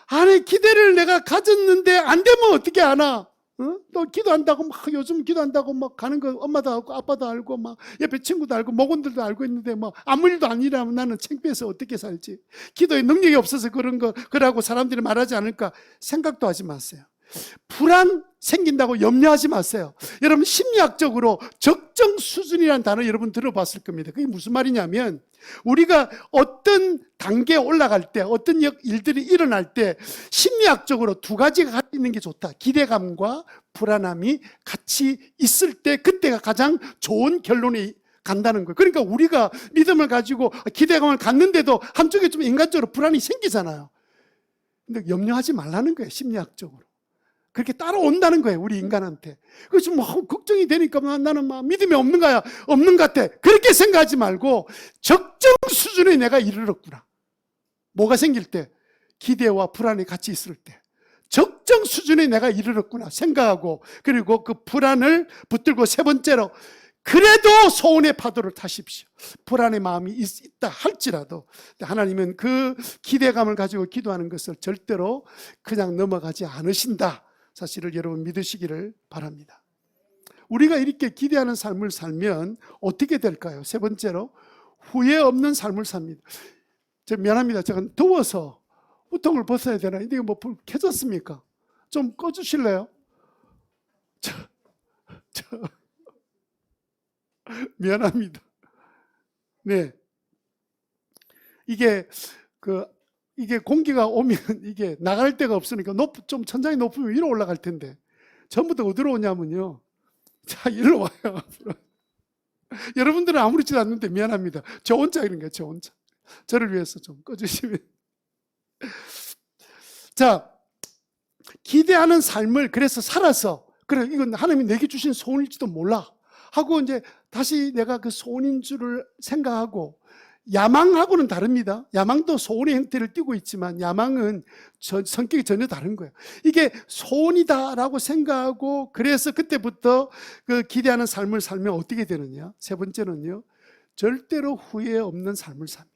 S1: 아니, 기대를 내가 가졌는데 안 되면 어떻게 하나? 또 기도한다고 요즘 기도한다고 가는 거 엄마도 알고 아빠도 알고 옆에 친구도 알고 목원들도 알고 있는데 아무 일도 아니라면 나는 창피해서 어떻게 살지? 기도에 능력이 없어서 그러고 사람들이 말하지 않을까 생각도 하지 마세요. 불안 생긴다고 염려하지 마세요. 여러분, 심리학적으로 적정 수준이라는 단어 여러분 들어봤을 겁니다. 그게 무슨 말이냐면 우리가 어떤 단계에 올라갈 때, 어떤 일들이 일어날 때 심리학적으로 두 가지가 같이 있는 게 좋다. 기대감과 불안함이 같이 있을 때 그때가 가장 좋은 결론이 간다는 거예요. 그러니까 우리가 믿음을 가지고 기대감을 갖는데도 한쪽에 좀 인간적으로 불안이 생기잖아요. 근데 염려하지 말라는 거예요, 심리학적으로. 그렇게 따라온다는 거예요, 우리 인간한테. 그래서 걱정이 되니까 나는 믿음이 없는 것 같아. 그렇게 생각하지 말고 적정 수준에 내가 이르렀구나. 뭐가 생길 때? 기대와 불안이 같이 있을 때. 적정 수준에 내가 이르렀구나 생각하고, 그리고 그 불안을 붙들고 세 번째로, 그래도 소원의 파도를 타십시오. 불안의 마음이 있다 할지라도 하나님은 그 기대감을 가지고 기도하는 것을 절대로 그냥 넘어가지 않으신다. 사실을 여러분 믿으시기를 바랍니다. 우리가 이렇게 기대하는 삶을 살면 어떻게 될까요? 세 번째로, 후회 없는 삶을 삽니다. 미안합니다. 제가 더워서 우통을 벗어야 되나? 이게 불 켜졌습니까? 좀 꺼주실래요? 미안합니다. 네. 이게 공기가 오면 이게 나갈 데가 없으니까 좀 천장이 높으면 위로 올라갈 텐데 전부 다 어디로 오냐면요. 자, 이리로 와요. 여러분들은 아무렇지도 않는데 미안합니다. 저 혼자 이런 거예요. 저 혼자. 저를 위해서 좀 꺼주시면. 자, 기대하는 삶을 그래서 살아서, 그래, 이건 하나님이 내게 주신 소원일지도 몰라 하고 이제 다시 내가 그 소원인 줄을 생각하고 야망하고는 다릅니다. 야망도 소원의 형태를 띠고 있지만 야망은 성격이 전혀 다른 거예요. 이게 소원이다라고 생각하고 그래서 그때부터 그 기대하는 삶을 살면 어떻게 되느냐? 세 번째는요, 절대로 후회 없는 삶을 삽니다.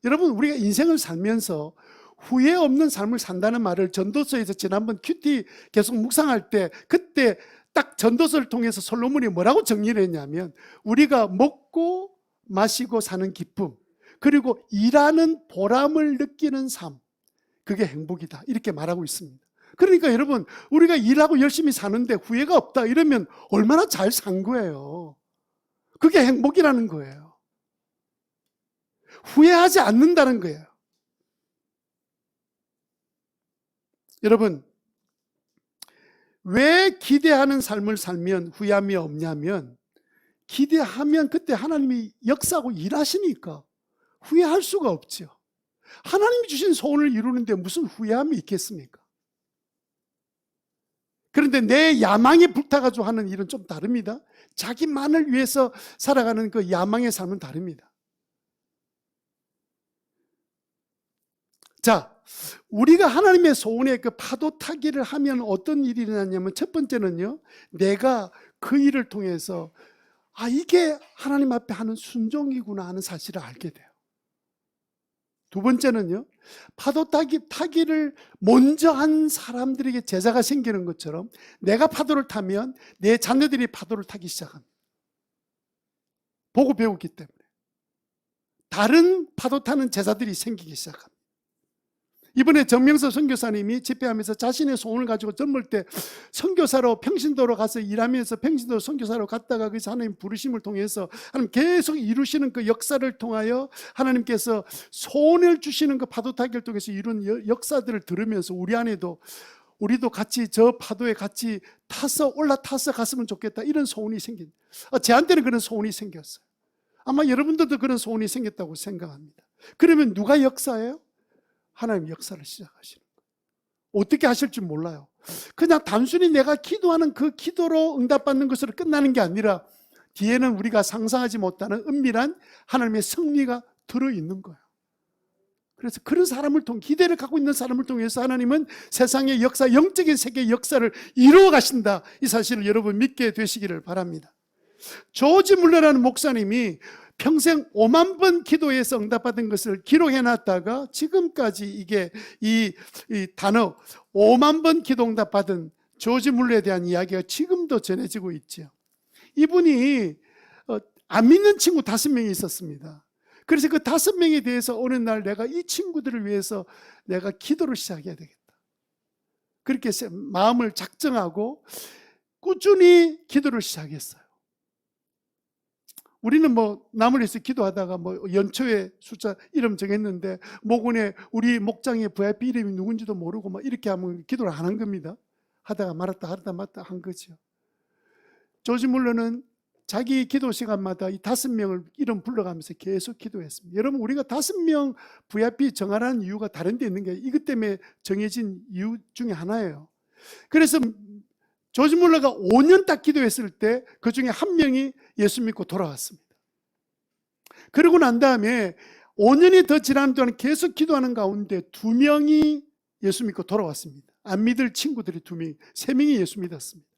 S1: 여러분, 우리가 인생을 살면서 후회 없는 삶을 산다는 말을 전도서에서 지난번 큐티 계속 묵상할 때 그때 딱 전도서를 통해서 솔로몬이 뭐라고 정리를 했냐면, 우리가 먹고 마시고 사는 기쁨, 그리고 일하는 보람을 느끼는 삶, 그게 행복이다, 이렇게 말하고 있습니다. 그러니까 여러분, 우리가 일하고 열심히 사는데 후회가 없다 이러면 얼마나 잘 산 거예요. 그게 행복이라는 거예요. 후회하지 않는다는 거예요. 여러분, 왜 기대하는 삶을 살면 후회함이 없냐면, 기대하면 그때 하나님이 역사하고 일하시니까 후회할 수가 없죠. 하나님이 주신 소원을 이루는데 무슨 후회함이 있겠습니까? 그런데 내 야망에 불타가지고 하는 일은 좀 다릅니다. 자기만을 위해서 살아가는 그 야망의 삶은 다릅니다. 자, 우리가 하나님의 소원에 그 파도 타기를 하면 어떤 일이 일어나냐면, 첫 번째는요, 내가 그 일을 통해서 이게 하나님 앞에 하는 순종이구나 하는 사실을 알게 돼요. 두 번째는요, 파도 타기를 먼저 한 사람들에게 제자가 생기는 것처럼 내가 파도를 타면 내 자녀들이 파도를 타기 시작합니다. 보고 배우기 때문에 다른 파도 타는 제자들이 생기기 시작합니다. 이번에 정명섭 선교사님이 집회하면서 자신의 소원을 가지고 젊을 때 선교사로 평신도로 가서 일하면서 평신도 선교사로 갔다가 그래서 하나님 부르심을 통해서 하나님 계속 이루시는 그 역사를 통하여 하나님께서 소원을 주시는 그 파도 타기를 통해서 이룬 역사들을 들으면서 우리도 같이 저 파도에 같이 타서 올라타서 갔으면 좋겠다, 이런 소원이 생긴, 저한테는 그런 소원이 생겼어요. 아마 여러분들도 그런 소원이 생겼다고 생각합니다. 그러면 누가 역사예요? 하나님 역사를 시작하시는 거예요. 어떻게 하실지 몰라요. 그냥 단순히 내가 기도하는 그 기도로 응답받는 것으로 끝나는 게 아니라 뒤에는 우리가 상상하지 못하는 은밀한 하나님의 승리가 들어있는 거예요. 그래서 그런 사람을 통해, 기대를 갖고 있는 사람을 통해서 하나님은 세상의 역사, 영적인 세계의 역사를 이루어 가신다, 이 사실을 여러분 믿게 되시기를 바랍니다. 조지 물러라는 목사님이 평생 5만 번 기도해서 응답받은 것을 기록해놨다가 지금까지 이게 이 단어 5만 번 기도 응답받은 조지 물러에 대한 이야기가 지금도 전해지고 있죠. 이분이 안 믿는 친구 5명이 있었습니다. 그래서 그 5명에 대해서 어느 날 내가 이 친구들을 위해서 내가 기도를 시작해야 되겠다, 그렇게 마음을 작정하고 꾸준히 기도를 시작했어요. 우리는 남을 위해서 기도하다가 연초에 숫자 이름 정했는데 목원에 우리 목장의 VIP 이름이 누군지도 모르고 이렇게 하면 기도를 안 한 겁니다. 하다가 말았다 하다가 말았다 한 거죠. 조지 물러는 자기 기도 시간마다 이 5명을 이름 불러가면서 계속 기도했습니다. 여러분, 우리가 5명 VIP 정하라는 이유가 다른 데 있는 게 이것 때문에 정해진 이유 중에 하나예요. 그래서 조지 물러가 5년 딱 기도했을 때 그 중에 1명이 예수 믿고 돌아왔습니다. 그러고 난 다음에 5년이 더 지난 동안 계속 기도하는 가운데 2명이 예수 믿고 돌아왔습니다. 안 믿을 친구들이 2명, 3명이 예수 믿었습니다.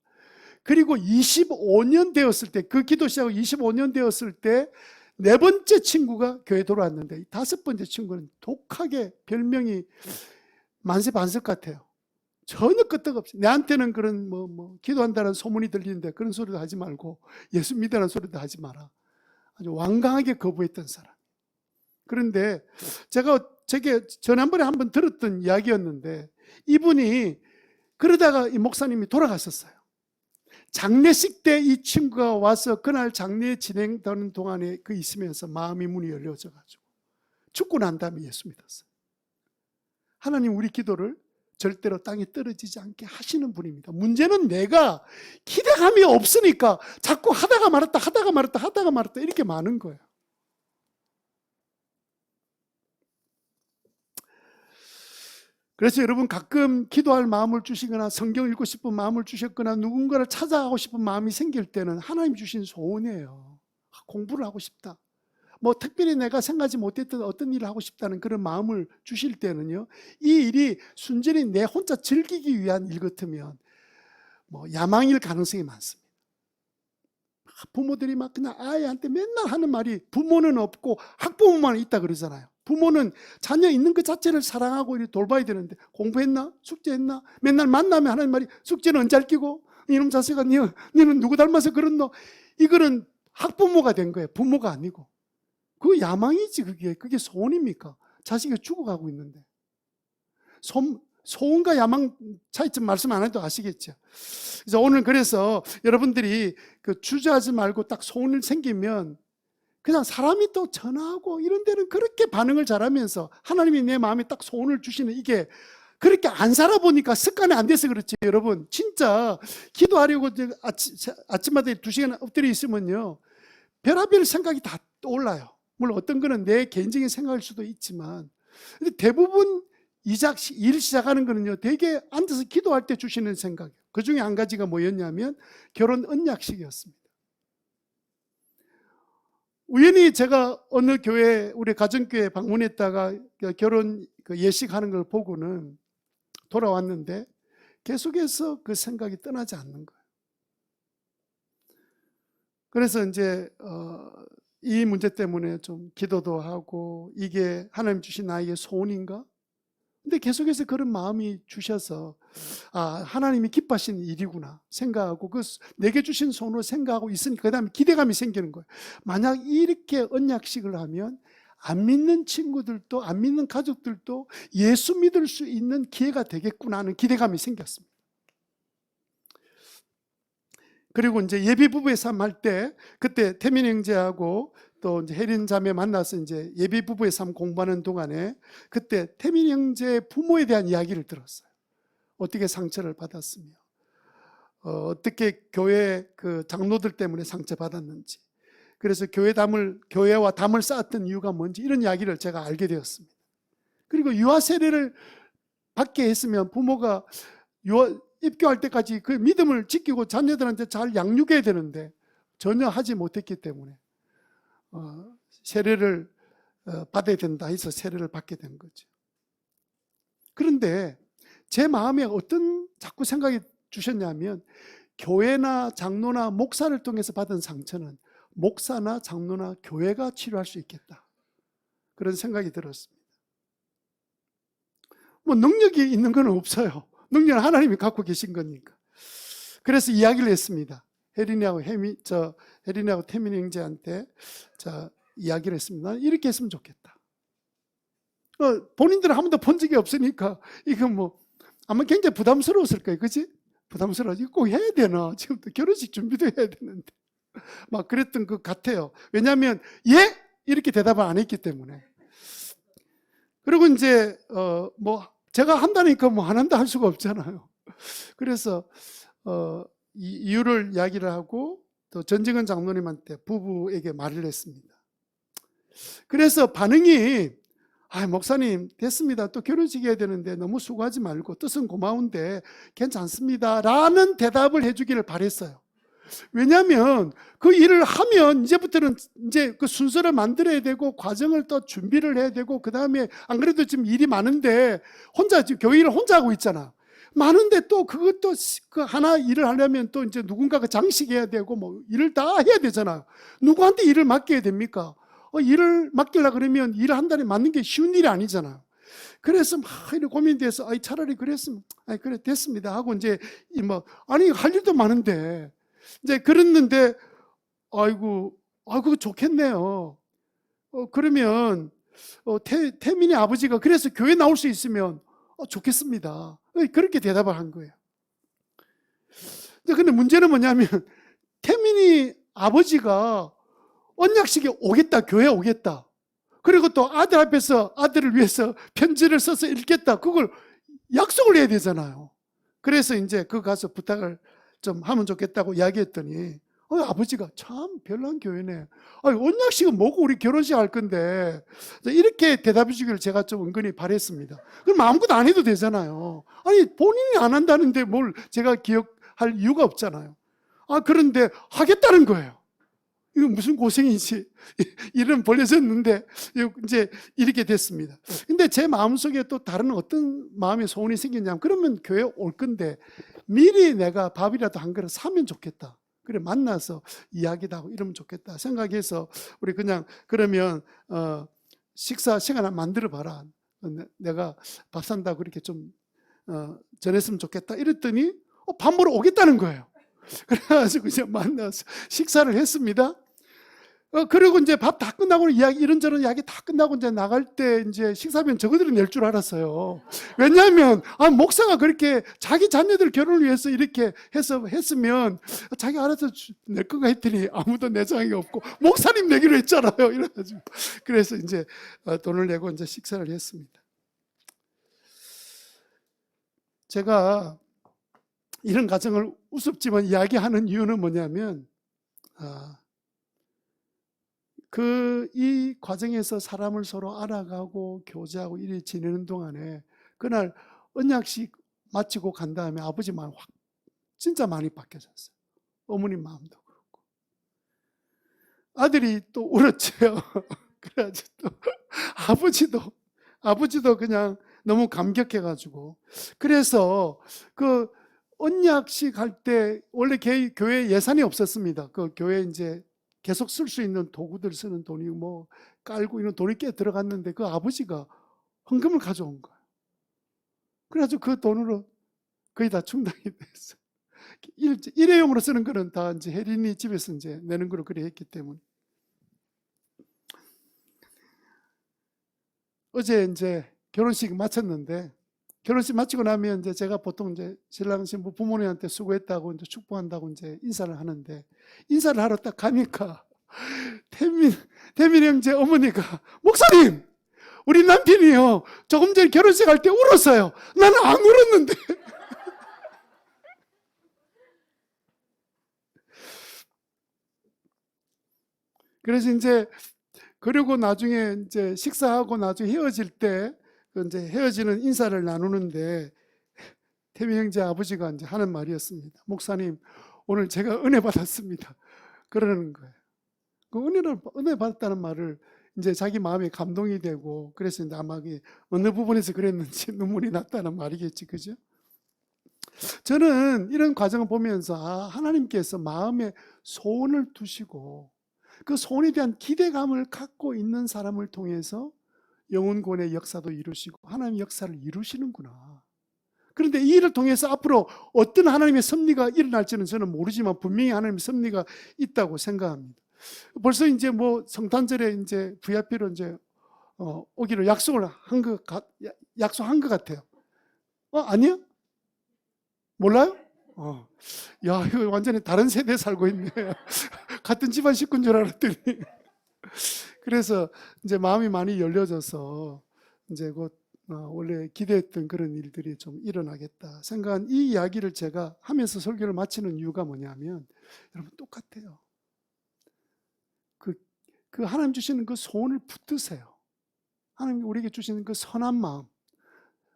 S1: 그리고 25년 되었을 때, 그 기도 시작하고 25년 되었을 때 4번째 친구가 교회 돌아왔는데 5번째 친구는 독하게 별명이 만세반석 같아요. 전혀 끄떡없이 내한테는 그런 기도한다는 소문이 들리는데 그런 소리도 하지 말고 예수 믿으라는 소리도 하지 마라, 아주 완강하게 거부했던 사람. 그런데 제게 지난번에 한번 들었던 이야기였는데, 이분이 그러다가 이 목사님이 돌아갔었어요. 장례식 때 이 친구가 와서 그날 장례 진행되는 동안에 있으면서 마음의 문이 열려져 가지고 죽고 난 다음에 예수 믿었어요. 하나님 우리 기도를 절대로 땅에 떨어지지 않게 하시는 분입니다. 문제는 내가 기대감이 없으니까 자꾸 하다가 말았다 이렇게 많은 거예요. 그래서 여러분, 가끔 기도할 마음을 주시거나 성경 읽고 싶은 마음을 주셨거나 누군가를 찾아가고 싶은 마음이 생길 때는 하나님 주신 소원이에요. 공부를 하고 싶다, 뭐 특별히 내가 생각하지 못했던 어떤 일을 하고 싶다는 그런 마음을 주실 때는요, 이 일이 순전히 내 혼자 즐기기 위한 일 같으면 뭐 야망일 가능성이 많습니다. 부모들이 막 그냥 아이한테 맨날 하는 말이 부모는 없고 학부모만 있다 그러잖아요. 부모는 자녀 있는 것 자체를 사랑하고 이렇게 돌봐야 되는데 공부했나? 숙제했나? 맨날 만나면 하는 말이 숙제는 언제 할 끼고? 이놈 자식아 너는 누구 닮아서 그렇노? 이거는 학부모가 된 거예요. 부모가 아니고. 그 야망이지 그게 소원입니까? 자식이 죽어가고 있는데. 소원과 야망 차이점 말씀 안 해도 아시겠죠. 그래서 오늘 그래서 여러분들이 그 주저하지 말고 딱 소원이 생기면 그냥 사람이 또 전화하고 이런 데는 그렇게 반응을 잘하면서 하나님이 내 마음에 딱 소원을 주시는 이게 그렇게 안 살아보니까 습관이 안 돼서 그렇지. 여러분 진짜 기도하려고 아침마다 2시간 엎드려 있으면요 별의별 생각이 다 떠올라요. 물론 어떤 거는 내 개인적인 생각일 수도 있지만 근데 대부분 일 시작하는 거는요 되게 앉아서 기도할 때 주시는 생각이에요. 그 중에 한 가지가 뭐였냐면 결혼 언약식이었습니다. 우연히 제가 어느 교회 우리 가정교회 방문했다가 결혼 예식하는 걸 보고는 돌아왔는데 계속해서 그 생각이 떠나지 않는 거예요. 그래서 이제 이 문제 때문에 좀 기도도 하고 이게 하나님 주신 나에게 소원인가? 근데 계속해서 그런 마음이 주셔서 하나님이 기뻐하시는 일이구나 생각하고 내게 주신 소원을 생각하고 있으니까 그 다음에 기대감이 생기는 거예요. 만약 이렇게 언약식을 하면 안 믿는 친구들도 안 믿는 가족들도 예수 믿을 수 있는 기회가 되겠구나 하는 기대감이 생겼습니다. 그리고 이제 예비 부부의 삶 할 때 그때 태민 형제하고 또 이제 혜린 자매 만나서 이제 예비 부부의 삶 공부하는 동안에 그때 태민 형제 부모에 대한 이야기를 들었어요. 어떻게 상처를 받았으며 어떻게 교회 그 장로들 때문에 상처받았는지, 그래서 교회와 담을 쌓았던 이유가 뭔지 이런 이야기를 제가 알게 되었습니다. 그리고 유아 세례를 받게 했으면 부모가 입교할 때까지 그 믿음을 지키고 자녀들한테 잘 양육해야 되는데 전혀 하지 못했기 때문에 세례를 받아야 된다 해서 세례를 받게 된 거죠. 그런데 제 마음에 어떤 자꾸 생각이 주셨냐면 교회나 장로나 목사를 통해서 받은 상처는 목사나 장로나 교회가 치료할 수 있겠다, 그런 생각이 들었습니다. 뭐 능력이 있는 건 없어요. 능력은 하나님이 갖고 계신 거니까. 그래서 이야기를 했습니다. 혜린이하고 태민 형제한테 이야기를 했습니다. 이렇게 했으면 좋겠다. 본인들은 한 번도 본 적이 없으니까 이거 뭐 아마 굉장히 부담스러웠을 거예요. 그치? 부담스러워서 꼭 해야 되나? 지금부터 결혼식 준비도 해야 되는데 막 그랬던 것 같아요. 왜냐하면 예? 이렇게 대답을 안 했기 때문에. 그리고 이제 뭐 제가 한다니까 뭐 안 한다 할 수가 없잖아요. 그래서 이유를 이야기를 하고 또 전정은 장로님한테 부부에게 말을 했습니다. 그래서 반응이 목사님 됐습니다. 또 결혼식 해야 되는데 너무 수고하지 말고 뜻은 고마운데 괜찮습니다 라는 대답을 해주기를 바랬어요. 왜냐하면 그 일을 하면 이제부터는 이제 그 순서를 만들어야 되고 과정을 또 준비를 해야 되고 그 다음에 안 그래도 지금 일이 많은데 지금 교회 일을 혼자 하고 있잖아. 많은데 또 그것도 그 하나 일을 하려면 또 이제 누군가가 장식해야 되고 뭐 일을 다 해야 되잖아요. 누구한테 일을 맡겨야 됩니까? 일을 맡기려고 그러면 일을 한 달에 맡는 게 쉬운 일이 아니잖아요. 그래서 막 이렇게 고민돼서 차라리 그랬으면 그래 됐습니다 하고 이제 할 일도 많은데 이제 그랬는데 아이고 좋겠네요. 그러면 태민의 아버지가 그래서 교회 나올 수 있으면 좋겠습니다. 그렇게 대답을 한 거예요. 근데 문제는 뭐냐면 태민이 아버지가 언약식에 오겠다, 교회에 오겠다. 그리고 또 아들 앞에서 아들을 위해서 편지를 써서 읽겠다. 그걸 약속을 해야 되잖아요. 그래서 이제 가서 부탁을 좀 하면 좋겠다고 이야기했더니 아버지가 참 별난 교회네. 언약식은 뭐고 우리 결혼식 할 건데 이렇게 대답해 주기를 제가 좀 은근히 바랬습니다. 그럼 아무것도 안 해도 되잖아요. 본인이 안 한다는데 뭘 제가 기억할 이유가 없잖아요. 그런데 하겠다는 거예요. 이거 무슨 고생이지. 일은 벌려졌는데 이제 이렇게 됐습니다. 근데 제 마음속에 또 다른 어떤 마음의 소원이 생겼냐면, 그러면 교회 올 건데 미리 내가 밥이라도 한 그릇 사면 좋겠다. 그래, 만나서 이야기도 하고 이러면 좋겠다 생각해서 우리 그냥 그러면 식사 시간을 만들어 봐라. 내가 밥 산다고 그렇게 좀 전했으면 좋겠다 이랬더니 밥 먹으러 오겠다는 거예요. 그래가지고 이제 만나서 식사를 했습니다. 그리고 이제 밥 다 끝나고 이런저런 이야기 다 끝나고 이제 나갈 때 이제 식사비는 저거들은 낼 줄 알았어요. 왜냐하면 목사가 그렇게 자기 자녀들 결혼을 위해서 이렇게 해서 했으면 자기 알아서 낼 건가 했더니 아무도 내 생각이 없고 목사님 내기로 했잖아요. 이래가지고 그래서 이제 돈을 내고 이제 식사를 했습니다. 제가 이런 가정을 우습지만 이야기하는 이유는 뭐냐면, 이 과정에서 사람을 서로 알아가고 교제하고 이렇게 지내는 동안에 그날 언약식 마치고 간 다음에 아버지 마음 확 진짜 많이 바뀌어졌어요. 어머님 마음도 그렇고. 아들이 또 울었죠. 그래가지고 또 아버지도 그냥 너무 감격해가지고. 그래서 그 언약식 할 때 원래 교회 예산이 없었습니다. 그 교회 이제 계속 쓸 수 있는 도구들 쓰는 돈이 뭐 깔고 이런 돈이 꽤 들어갔는데 그 아버지가 헌금을 가져온 거예요. 그래가지고 그 돈으로 거의 다 충당이 됐어요. 일회용으로 쓰는 거는 다 이제 혜린이 집에서 이제 내는 걸로 그래 했기 때문에. 어제 이제 결혼식 마쳤는데, 결혼식 마치고 나면 이제 제가 보통 이제 신랑 신부 부모님한테 수고했다고 이제 축복한다고 이제 인사를 하는데, 인사를 하러 딱 가니까 태민 형제 어머니가 목사님, 우리 남편이요 조금 전에 결혼식 할 때 울었어요. 나는 안 울었는데. 그래서 이제 그리고 나중에 이제 식사하고 나중에 헤어질 때 이제 헤어지는 인사를 나누는데 태민 형제 아버지가 이제 하는 말이었습니다. 목사님, 오늘 제가 은혜 받았습니다. 그러는 거예요. 그 은혜 받았다는 말을 이제 자기 마음에 감동이 되고, 그래서 이제 아마 어느 부분에서 그랬는지 눈물이 났다는 말이겠지, 그죠? 저는 이런 과정을 보면서 하나님께서 마음에 소원을 두시고 그 소원에 대한 기대감을 갖고 있는 사람을 통해서 영혼구원의 역사도 이루시고 하나님의 역사를 이루시는구나. 그런데 이 일을 통해서 앞으로 어떤 하나님의 섭리가 일어날지는 저는 모르지만 분명히 하나님의 섭리가 있다고 생각합니다. 벌써 이제 뭐 성탄절에 이제 VIP로 이제 오기로 약속한 것 같아요. 아니요? 몰라요? 야, 이거 완전히 다른 세대에 살고 있네. 같은 집안 식구인 줄 알았더니. 그래서 이제 마음이 많이 열려져서 이제 곧 원래 기대했던 그런 일들이 좀 일어나겠다 생각한 이 이야기를 제가 하면서 설교를 마치는 이유가 뭐냐면, 여러분 똑같아요. 그 하나님 주시는 그 소원을 붙드세요. 하나님 우리에게 주시는 그 선한 마음,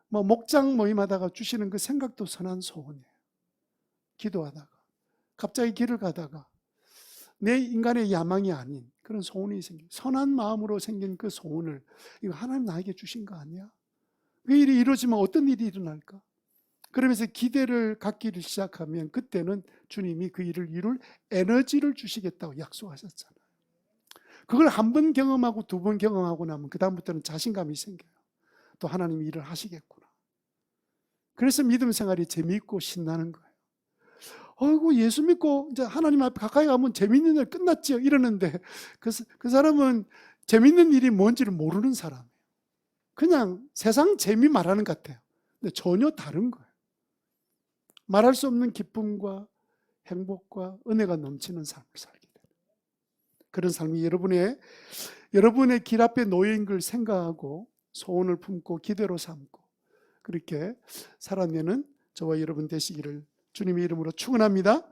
S1: 뭐 목장 모임하다가 주시는 그 생각도 선한 소원이에요. 기도하다가 갑자기 길을 가다가 내 인간의 야망이 아닌 그런 소원이 생긴, 선한 마음으로 생긴 그 소원을, 이거 하나님 나에게 주신 거 아니야? 그 일이 이루어지면 어떤 일이 일어날까? 그러면서 기대를 갖기를 시작하면 그때는 주님이 그 일을 이룰 에너지를 주시겠다고 약속하셨잖아요. 그걸 한 번 경험하고 두 번 경험하고 나면 그 다음부터는 자신감이 생겨요. 또 하나님이 일을 하시겠구나. 그래서 믿음 생활이 재미있고 신나는 거예요. 어이구, 예수 믿고 이제 하나님 앞에 가까이 가면 재밌는 일 끝났죠 이러는데 그 사람은 재밌는 일이 뭔지를 모르는 사람이에요. 그냥 세상 재미 말하는 것 같아요. 근데 전혀 다른 거예요. 말할 수 없는 기쁨과 행복과 은혜가 넘치는 삶을 살게 돼요. 그런 삶이 여러분의 길 앞에 놓인 걸 생각하고 소원을 품고 기대로 삼고 그렇게 살아내는 저와 여러분 되시기를 주님의 이름으로 축원합니다.